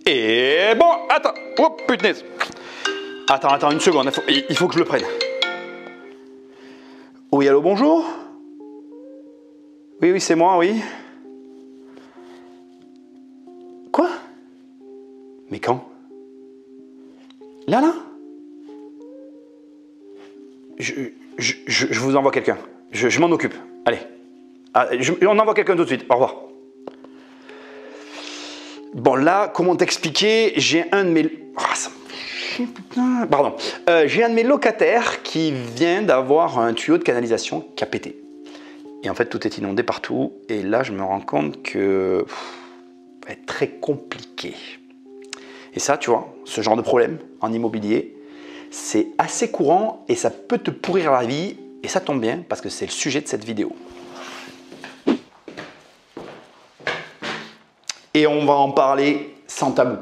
Et bon, attends. Oh putain. Attends une seconde, il faut que je le prenne. Oui, allô, bonjour. Oui, c'est moi, oui. Quoi? Mais quand? Là? Je vous envoie quelqu'un. Je m'en occupe. Allez. On envoie quelqu'un tout de suite. Au revoir. Bon, là, comment t'expliquer? J'ai un de mes... Pardon. J'ai un de mes locataires qui vient d'avoir un tuyau de canalisation qui a pété. Et en fait, tout est inondé partout. Et là, je me rends compte que... ça va être très compliqué. Et ça, tu vois, ce genre de problème en immobilier, c'est assez courant et ça peut te pourrir la vie. Et ça tombe bien parce que c'est le sujet de cette vidéo. Et on va en parler sans tabou.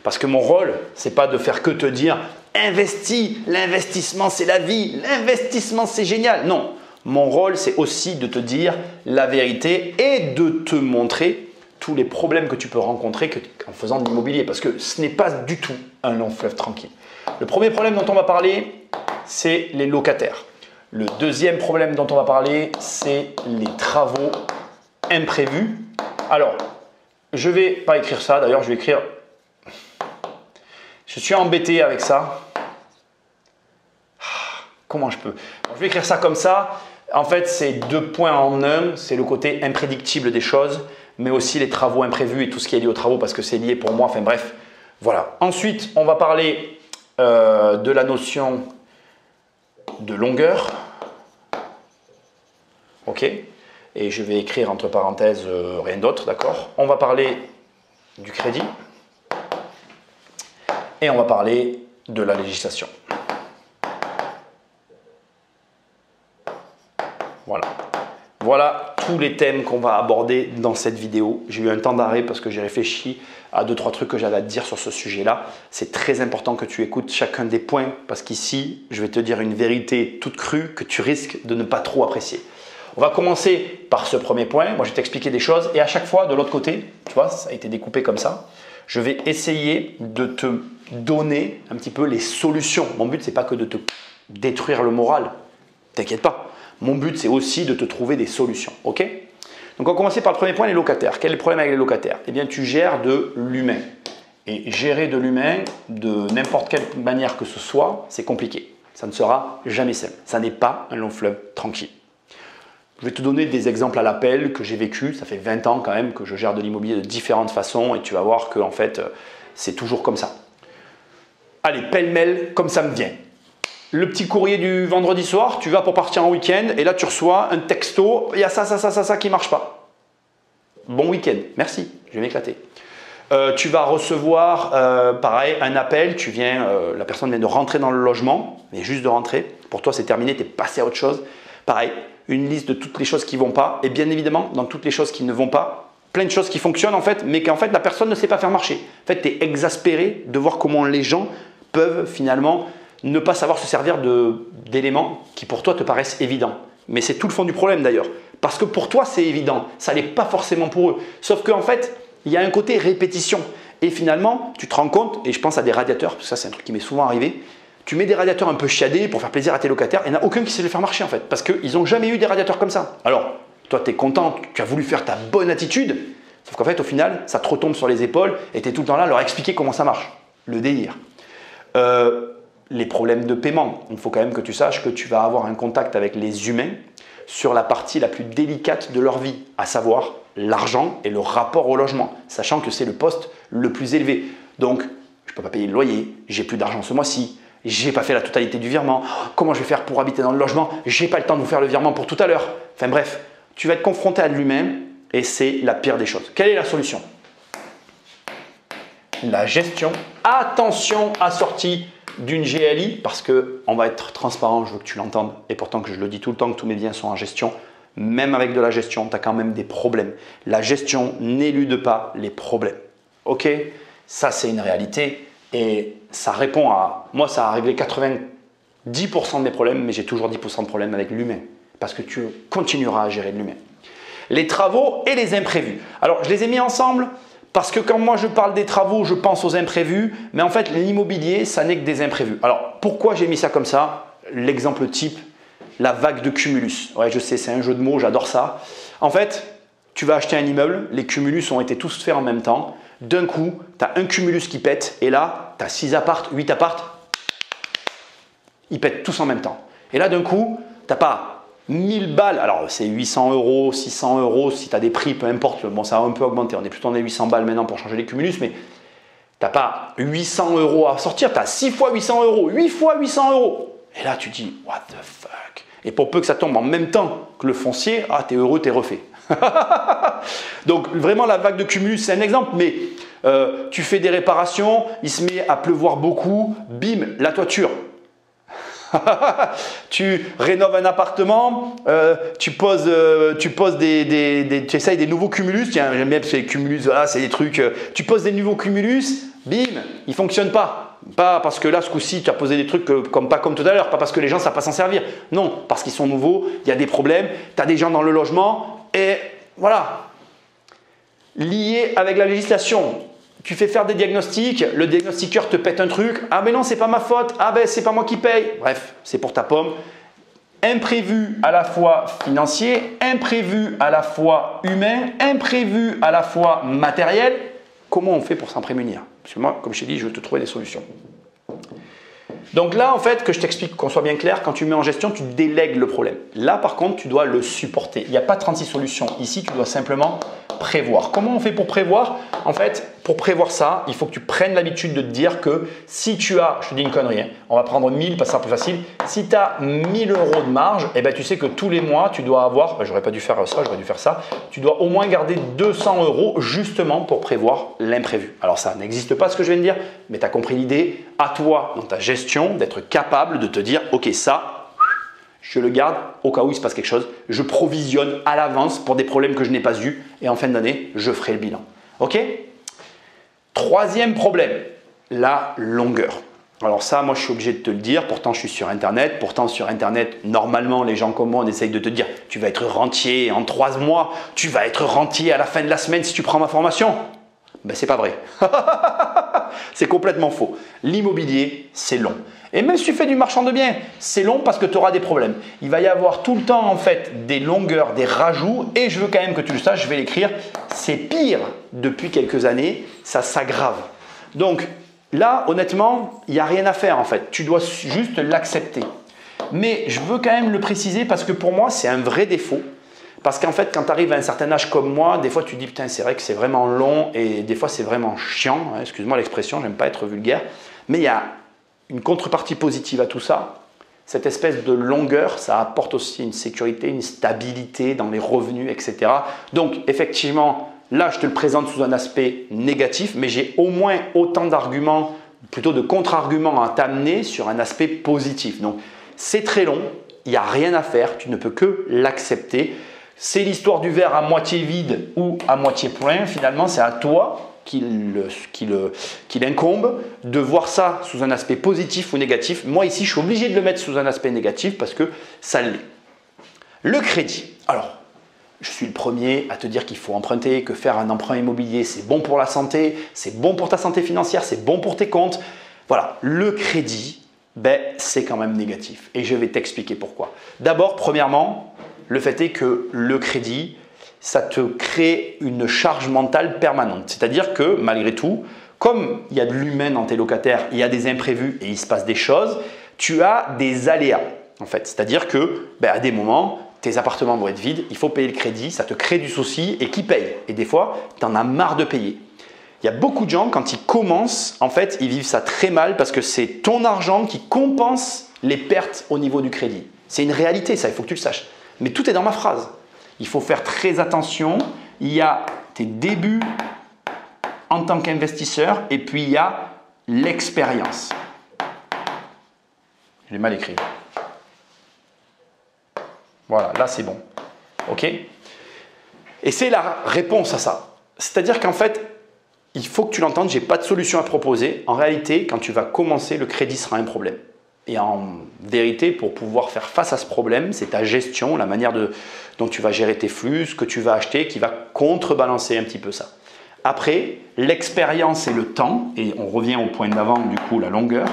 Parce que mon rôle, c'est pas de faire que te dire « investis, l'investissement c'est la vie, l'investissement c'est génial ». Non, mon rôle, c'est aussi de te dire la vérité et de te montrer tous les problèmes que tu peux rencontrer en faisant de l'immobilier. Parce que ce n'est pas du tout un long fleuve tranquille. Le premier problème dont on va parler, c'est les locataires. Le deuxième problème dont on va parler, c'est les travaux imprévus. Alors, je ne vais pas écrire ça. D'ailleurs, je vais écrire... Je suis embêté avec ça. Comment je peux? Je vais écrire ça comme ça. En fait, c'est deux points en un. C'est le côté imprédictible des choses, mais aussi les travaux imprévus et tout ce qui est lié aux travaux parce que c'est lié pour moi. Enfin bref, voilà. Ensuite, on va parler de la notion de longueur. OK. Et je vais écrire entre parenthèses rien d'autre, d'accord? On va parler du crédit. Et on va parler de la législation. Voilà. Voilà tous les thèmes qu'on va aborder dans cette vidéo. J'ai eu un temps d'arrêt parce que j'ai réfléchi à 2-3 trucs que j'avais à te dire sur ce sujet-là. C'est très important que tu écoutes chacun des points parce qu'ici, je vais te dire une vérité toute crue que tu risques de ne pas trop apprécier. On va commencer par ce premier point. Moi, je vais t'expliquer des choses et à chaque fois, de l'autre côté, tu vois, ça a été découpé comme ça. Je vais essayer de te donner un petit peu les solutions. Mon but, ce n'est pas que de te détruire le moral. T'inquiète pas. Mon but, c'est aussi de te trouver des solutions. OK? Donc, on va commencer par le premier point, les locataires. Quel est le problème avec les locataires? Eh bien, tu gères de l'humain. Et gérer de l'humain, de n'importe quelle manière que ce soit, c'est compliqué. Ça ne sera jamais simple. Ça n'est pas un long fleuve tranquille. Je vais te donner des exemples à l'appel que j'ai vécu. Ça fait 20 ans quand même que je gère de l'immobilier de différentes façons et tu vas voir que en fait, c'est toujours comme ça. Allez, pêle-mêle, comme ça me vient. Le petit courrier du vendredi soir, tu vas pour partir en week-end et là tu reçois un texto, il y a ça qui ne marche pas. Bon week-end, merci, je vais m'éclater. Tu vas recevoir pareil un appel, la personne vient de rentrer dans le logement, mais juste de rentrer. Pour toi c'est terminé, tu es passé à autre chose. Pareil, une liste de toutes les choses qui ne vont pas et bien évidemment dans toutes les choses qui ne vont pas, plein de choses qui fonctionnent en fait, mais qu'en fait la personne ne sait pas faire marcher. En fait, tu es exaspéré de voir comment les gens peuvent finalement ne pas savoir se servir d'éléments qui pour toi te paraissent évidents. Mais c'est tout le fond du problème d'ailleurs. Parce que pour toi c'est évident, ça n'est pas forcément pour eux. Sauf qu'en fait, il y a un côté répétition. Et finalement, tu te rends compte, et je pense à des radiateurs, parce que ça c'est un truc qui m'est souvent arrivé, tu mets des radiateurs un peu chiadés pour faire plaisir à tes locataires, et il n'y en a aucun qui sait les faire marcher en fait. Parce qu'ils n'ont jamais eu des radiateurs comme ça. Alors, toi tu es content, tu as voulu faire ta bonne attitude, sauf qu'en fait au final, ça te retombe sur les épaules et tu es tout le temps là à leur expliquer comment ça marche. Le délire. Les problèmes de paiement. Il faut quand même que tu saches que tu vas avoir un contact avec les humains sur la partie la plus délicate de leur vie, à savoir l'argent et le rapport au logement, sachant que c'est le poste le plus élevé. Donc, je ne peux pas payer le loyer, j'ai plus d'argent ce mois-ci, j'ai pas fait la totalité du virement, comment je vais faire pour habiter dans le logement, j'ai pas le temps de vous faire le virement pour tout à l'heure. Enfin bref, tu vas être confronté à de l'humain et c'est la pire des choses. Quelle est la solution? La gestion. Attention assortie d'une GLI, parce qu'on va être transparent, je veux que tu l'entendes, et pourtant que je le dis tout le temps que tous mes biens sont en gestion, même avec de la gestion, tu as quand même des problèmes. La gestion n'élude pas les problèmes. Ok? Ça, c'est une réalité et ça répond à… Moi, ça a réglé 90% de mes problèmes, mais j'ai toujours 10% de problèmes avec l'humain, parce que tu continueras à gérer de l'humain. Les travaux et les imprévus. Alors, je les ai mis ensemble Parce que quand moi je parle des travaux, je pense aux imprévus, mais en fait l'immobilier, ça n'est que des imprévus. Alors pourquoi j'ai mis ça comme ça? L'exemple type, la vague de cumulus. Ouais, je sais, c'est un jeu de mots, j'adore ça. En fait, tu vas acheter un immeuble, les cumulus ont été tous faits en même temps. D'un coup, tu as un cumulus qui pète et là, tu as 6 apparts, 8 apparts, ils pètent tous en même temps. Et là, d'un coup, tu n'as pas 1000 balles, alors c'est 800 euros, 600 euros, si tu as des prix, peu importe, bon ça a un peu augmenté, on est plutôt dans les 800 balles maintenant pour changer les cumulus, mais tu n'as pas 800 euros à sortir, tu as 6 fois 800 euros, 8 fois 800 euros. Et là tu te dis, what the fuck? Et pour peu que ça tombe en même temps que le foncier, ah t'es heureux, t'es refait. Donc vraiment la vague de cumulus c'est un exemple, mais tu fais des réparations, il se met à pleuvoir beaucoup, bim, la toiture. Tu rénoves un appartement, tu essayes des nouveaux cumulus. Tiens, j'aime bien ces cumulus, voilà, c'est des trucs. Tu poses des nouveaux cumulus, bim, ils ne fonctionnent pas. Pas parce que là, ce coup-ci, tu as posé des trucs pas comme tout à l'heure, pas parce que les gens ne savent pas s'en servir. Non, parce qu'ils sont nouveaux, il y a des problèmes, tu as des gens dans le logement et voilà. Lié avec la législation. Tu fais faire des diagnostics, le diagnostiqueur te pète un truc. Ah mais non, c'est pas ma faute. Ah ben c'est pas moi qui paye. Bref, c'est pour ta pomme. Imprévu à la fois financier, imprévu à la fois humain, imprévu à la fois matériel. Comment on fait pour s'en prémunir? Parce que moi, comme je t'ai dit, je veux te trouver des solutions. Donc là, en fait, que je t'explique, qu'on soit bien clair, quand tu mets en gestion, tu délègues le problème. Là, par contre, tu dois le supporter. Il n'y a pas 36 solutions. Ici, tu dois simplement prévoir. Comment on fait pour prévoir? En fait, pour prévoir ça, il faut que tu prennes l'habitude de te dire que si tu as, je te dis une connerie, hein, on va prendre 1000 parce que c'est un peu facile. Si tu as 1000 euros de marge, eh ben, tu sais que tous les mois, tu dois avoir, j'aurais pas dû faire ça, j'aurais dû faire ça, tu dois au moins garder 200 euros justement pour prévoir l'imprévu. Alors ça n'existe pas ce que je viens de dire, mais tu as compris l'idée. À toi, dans ta gestion, d'être capable de te dire, ok, ça, je le garde au cas où il se passe quelque chose. Je provisionne à l'avance pour des problèmes que je n'ai pas eus et en fin d'année, je ferai le bilan. Ok? Troisième problème, la longueur. Alors ça, moi, je suis obligé de te le dire. Pourtant, je suis sur Internet. Pourtant, sur Internet, normalement, les gens comme moi, on essaye de te dire tu vas être rentier en 3 mois. Tu vas être rentier à la fin de la semaine si tu prends ma formation. Ben, c'est pas vrai. C'est complètement faux. L'immobilier, c'est long. Et même si tu fais du marchand de biens, c'est long parce que tu auras des problèmes. Il va y avoir tout le temps en fait des longueurs, des rajouts et je veux quand même que tu le saches, je vais l'écrire, c'est pire depuis quelques années, ça s'aggrave. Donc là, honnêtement, il n'y a rien à faire en fait, tu dois juste l'accepter. Mais je veux quand même le préciser parce que pour moi, c'est un vrai défaut. Parce qu'en fait, quand tu arrives à un certain âge comme moi, des fois tu te dis putain, c'est vrai que c'est vraiment long et des fois c'est vraiment chiant. Hein, excuse-moi l'expression, j'aime pas être vulgaire. Mais il y a une contrepartie positive à tout ça. Cette espèce de longueur, ça apporte aussi une sécurité, une stabilité dans les revenus, etc. Donc effectivement, là je te le présente sous un aspect négatif, mais j'ai au moins autant d'arguments, plutôt de contre-arguments à t'amener sur un aspect positif. Donc c'est très long, il n'y a rien à faire, tu ne peux que l'accepter. C'est l'histoire du verre à moitié vide ou à moitié plein. Finalement, c'est à toi qu'il incombe de voir ça sous un aspect positif ou négatif. Moi, ici, je suis obligé de le mettre sous un aspect négatif parce que ça l'est. Le crédit. Alors, je suis le premier à te dire qu'il faut emprunter, que faire un emprunt immobilier, c'est bon pour la santé, c'est bon pour ta santé financière, c'est bon pour tes comptes. Voilà, le crédit, ben, c'est quand même négatif. Et je vais t'expliquer pourquoi. D'abord, premièrement, le fait est que le crédit, ça te crée une charge mentale permanente. C'est-à-dire que malgré tout, comme il y a de l'humain dans tes locataires, il y a des imprévus et il se passe des choses, tu as des aléas en fait. C'est-à-dire que à des moments, tes appartements vont être vides, il faut payer le crédit, ça te crée du souci et qui paye? Et des fois, tu en as marre de payer. Il y a beaucoup de gens, quand ils commencent, en fait, ils vivent ça très mal parce que c'est ton argent qui compense les pertes au niveau du crédit. C'est une réalité, ça, il faut que tu le saches. Mais tout est dans ma phrase. Il faut faire très attention. Il y a tes débuts en tant qu'investisseur et puis il y a l'expérience. Je l'ai mal écrit. Voilà, là c'est bon. OK? Et c'est la réponse à ça. C'est-à-dire qu'en fait, il faut que tu l'entendes, je n'ai pas de solution à proposer. En réalité, quand tu vas commencer, le crédit sera un problème. Et en vérité, pour pouvoir faire face à ce problème, c'est ta gestion, la manière dont tu vas gérer tes flux, ce que tu vas acheter, qui va contrebalancer un petit peu ça. après, l'expérience et le temps, et on revient au point d'avant, du coup, la longueur,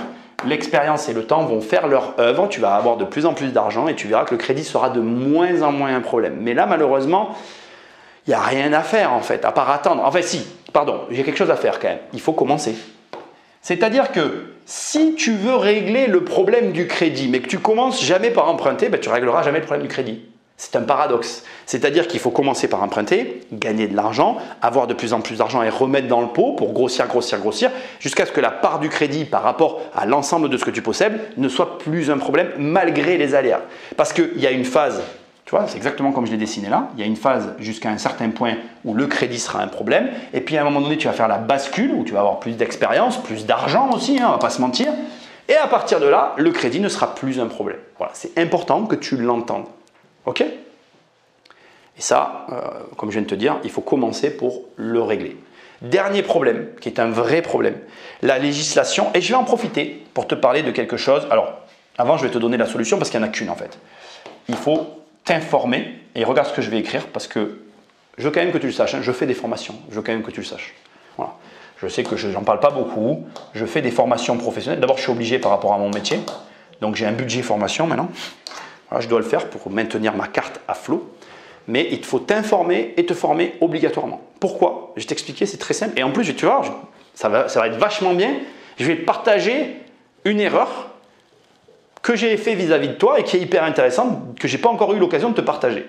l'expérience et le temps vont faire leur œuvre, tu vas avoir de plus en plus d'argent et tu verras que le crédit sera de moins en moins un problème. Mais là, malheureusement, il n'y a rien à faire en fait, à part attendre. Enfin si, pardon, j'ai quelque chose à faire quand même. Il faut commencer. C'est-à-dire que si tu veux régler le problème du crédit, mais que tu commences jamais par emprunter, ben, tu ne régleras jamais le problème du crédit. C'est un paradoxe. C'est-à-dire qu'il faut commencer par emprunter, gagner de l'argent, avoir de plus en plus d'argent et remettre dans le pot pour grossir, jusqu'à ce que la part du crédit par rapport à l'ensemble de ce que tu possèdes ne soit plus un problème malgré les aléas. Parce qu'il y a une phase, tu vois, c'est exactement comme je l'ai dessiné là, il y a une phase jusqu'à un certain point où le crédit sera un problème, et puis à un moment donné tu vas faire la bascule où tu vas avoir plus d'expérience, plus d'argent aussi, on ne va pas se mentir, et à partir de là, le crédit ne sera plus un problème. Voilà, c'est important que tu l'entendes. Ok? Et ça, comme je viens de te dire, il faut commencer pour le régler. Dernier problème, qui est un vrai problème, la législation, et je vais en profiter pour te parler de quelque chose. Alors, avant, je vais te donner la solution parce qu'il n'y en a qu'une en fait. Il faut t'informer, et regarde ce que je vais écrire parce que je veux quand même que tu le saches, hein, je fais des formations, je veux quand même que tu le saches. Voilà. Je sais que je n'en parle pas beaucoup, je fais des formations professionnelles. D'abord, je suis obligé par rapport à mon métier, donc j'ai un budget formation maintenant. Voilà, je dois le faire pour maintenir ma carte à flot. Mais il faut t'informer et te former obligatoirement. Pourquoi? Je vais t'expliquer, c'est très simple. Et en plus, tu vois, ça va être vachement bien. Je vais te partager une erreur que j'ai fait vis-à-vis de toi et qui est hyper intéressante, que je n'ai pas encore eu l'occasion de te partager.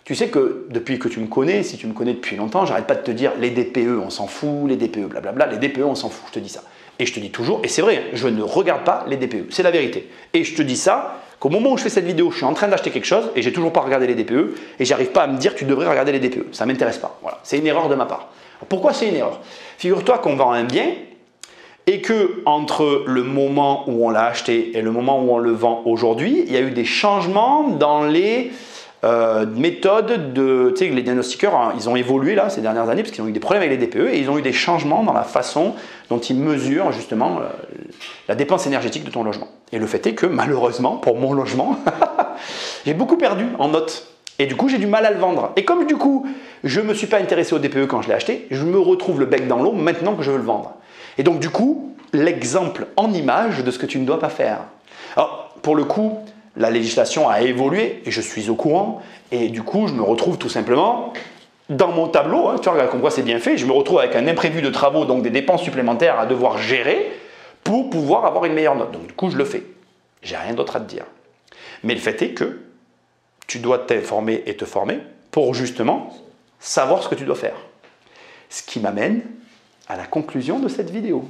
Tu sais que depuis que tu me connais, si tu me connais depuis longtemps, j'arrête pas de te dire les DPE, on s'en fout, les DPE, blablabla, les DPE, on s'en fout, je te dis ça. Et je te dis toujours, et c'est vrai, je ne regarde pas les DPE, c'est la vérité. Et je te dis ça, qu'au moment où je fais cette vidéo, je suis en train d'acheter quelque chose et j'ai toujours pas regardé les DPE et j'arrive pas à me dire tu devrais regarder les DPE. Ça m'intéresse pas. Voilà, c'est une erreur de ma part. Alors, pourquoi c'est une erreur? Figure-toi qu'on vend un bien et que entre le moment où on l'a acheté et le moment où on le vend aujourd'hui, il y a eu des changements dans les méthodes de, tu sais, les diagnostiqueurs, hein, ils ont évolué là ces dernières années parce qu'ils ont eu des problèmes avec les DPE et ils ont eu des changements dans la façon dont ils mesurent justement la dépense énergétique de ton logement. Et le fait est que malheureusement pour mon logement, j'ai beaucoup perdu en notes et du coup j'ai du mal à le vendre. Et comme du coup je ne me suis pas intéressé au DPE quand je l'ai acheté, je me retrouve le bec dans l'eau maintenant que je veux le vendre. Et donc du coup, l'exemple en image de ce que tu ne dois pas faire. Alors pour le coup, la législation a évolué et je suis au courant et du coup je me retrouve tout simplement dans mon tableau, hein, tu vois, comme quoi c'est bien fait, je me retrouve avec un imprévu de travaux, donc des dépenses supplémentaires à devoir gérer pour pouvoir avoir une meilleure note. Donc du coup je le fais, j'ai rien d'autre à te dire. Mais le fait est que tu dois t'informer et te former pour justement savoir ce que tu dois faire. Ce qui m'amène à la conclusion de cette vidéo.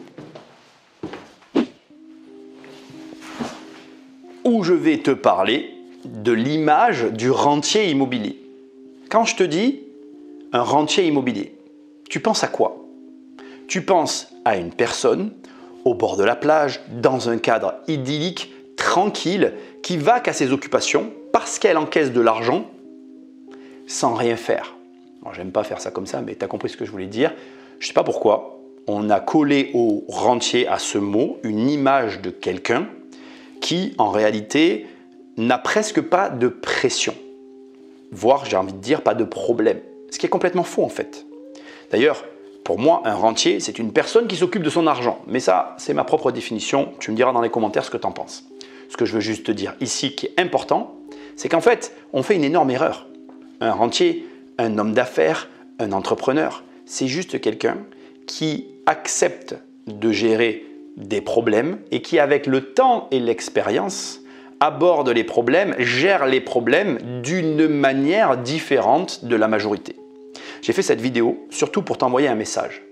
Où je vais te parler de l'image du rentier immobilier. Quand je te dis un rentier immobilier, tu penses à quoi? Tu penses à une personne au bord de la plage, dans un cadre idyllique, tranquille, qui va qu'à ses occupations parce qu'elle encaisse de l'argent sans rien faire. Alors, j'aime pas faire ça comme ça, mais tu as compris ce que je voulais dire. Je ne sais pas pourquoi, on a collé au rentier, à ce mot, une image de quelqu'un qui, en réalité, n'a presque pas de pression, voire, j'ai envie de dire, pas de problème. Ce qui est complètement faux, en fait. D'ailleurs, pour moi, un rentier, c'est une personne qui s'occupe de son argent. Mais ça, c'est ma propre définition. Tu me diras dans les commentaires ce que tu en penses. Ce que je veux juste te dire ici, qui est important, c'est qu'en fait, on fait une énorme erreur. Un rentier, un homme d'affaires, un entrepreneur, c'est juste quelqu'un qui accepte de gérer des problèmes et qui, avec le temps et l'expérience, aborde les problèmes, gère les problèmes d'une manière différente de la majorité. J'ai fait cette vidéo surtout pour t'envoyer un message.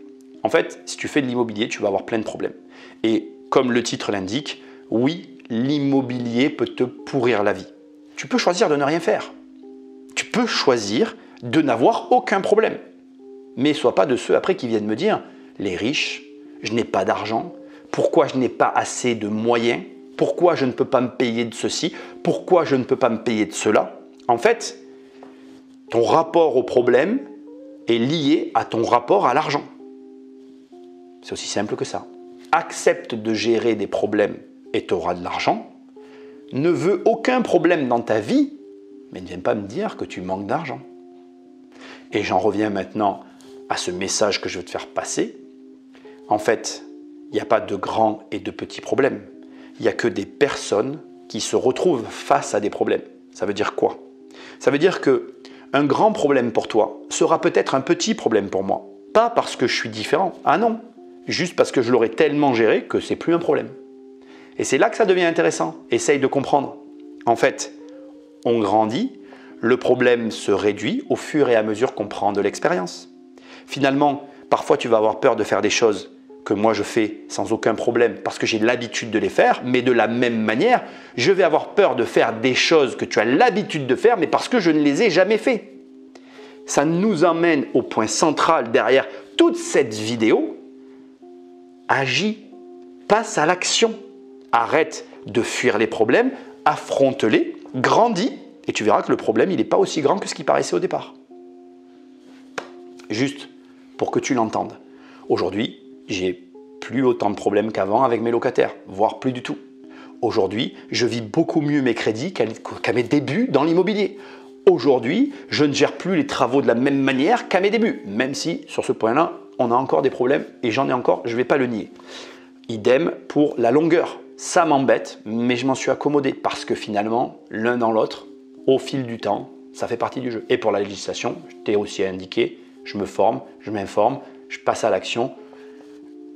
En fait, si tu fais de l'immobilier, tu vas avoir plein de problèmes. Et comme le titre l'indique, oui, l'immobilier peut te pourrir la vie. Tu peux choisir de ne rien faire. Tu peux choisir de n'avoir aucun problème. Mais sois pas de ceux après qui viennent me dire « les riches, je n'ai pas d'argent, pourquoi je n'ai pas assez de moyens, pourquoi je ne peux pas me payer de ceci, pourquoi je ne peux pas me payer de cela ?» En fait, ton rapport au problème est lié à ton rapport à l'argent. C'est aussi simple que ça. Accepte de gérer des problèmes et tu auras de l'argent. Ne veux aucun problème dans ta vie, mais ne viens pas me dire que tu manques d'argent. Et j'en reviens maintenant à ce message que je veux te faire passer, en fait, il n'y a pas de grands et de petits problèmes. Il n'y a que des personnes qui se retrouvent face à des problèmes. Ça veut dire quoi? Ça veut dire qu'un grand problème pour toi sera peut-être un petit problème pour moi. Pas parce que je suis différent. Ah non, juste parce que je l'aurai tellement géré que c'est plus un problème. Et c'est là que ça devient intéressant. Essaye de comprendre. En fait, on grandit, le problème se réduit au fur et à mesure qu'on prend de l'expérience. Finalement, parfois tu vas avoir peur de faire des choses que moi je fais sans aucun problème parce que j'ai l'habitude de les faire, mais de la même manière, je vais avoir peur de faire des choses que tu as l'habitude de faire, mais parce que je ne les ai jamais fait. Ça nous emmène au point central derrière toute cette vidéo. Agis, passe à l'action. Arrête de fuir les problèmes, affronte-les, grandis, et tu verras que le problème, il n'est pas aussi grand que ce qui paraissait au départ. Juste pour que tu l'entendes. Aujourd'hui, j'ai plus autant de problèmes qu'avant avec mes locataires, voire plus du tout. Aujourd'hui, je vis beaucoup mieux mes crédits qu'à mes débuts dans l'immobilier. Aujourd'hui, je ne gère plus les travaux de la même manière qu'à mes débuts, même si sur ce point-là, on a encore des problèmes et j'en ai encore, je ne vais pas le nier. Idem pour la longueur. Ça m'embête, mais je m'en suis accommodé parce que finalement, l'un dans l'autre, au fil du temps, ça fait partie du jeu. Et pour la législation, je t'ai aussi indiqué, je me forme, je m'informe, je passe à l'action,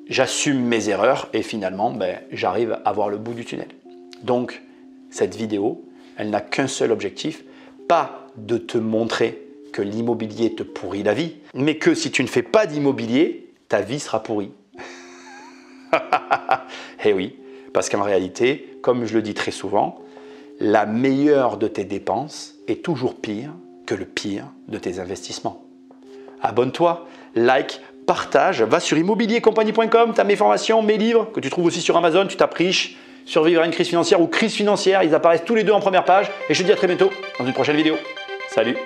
j'assume mes erreurs et finalement, j'arrive à voir le bout du tunnel. Donc, cette vidéo, elle n'a qu'un seul objectif, pas de te montrer que l'immobilier te pourrit la vie, mais que si tu ne fais pas d'immobilier, ta vie sera pourrie. Eh oui, parce qu'en réalité, comme je le dis très souvent, la meilleure de tes dépenses est toujours pire que le pire de tes investissements. Abonne-toi, like, partage, va sur immobiliercompagnie.com, tu as mes formations, mes livres que tu trouves aussi sur Amazon, tu tapes riche, survivre à une crise financière ou crise financière, ils apparaissent tous les deux en première page et je te dis à très bientôt dans une prochaine vidéo. Salut!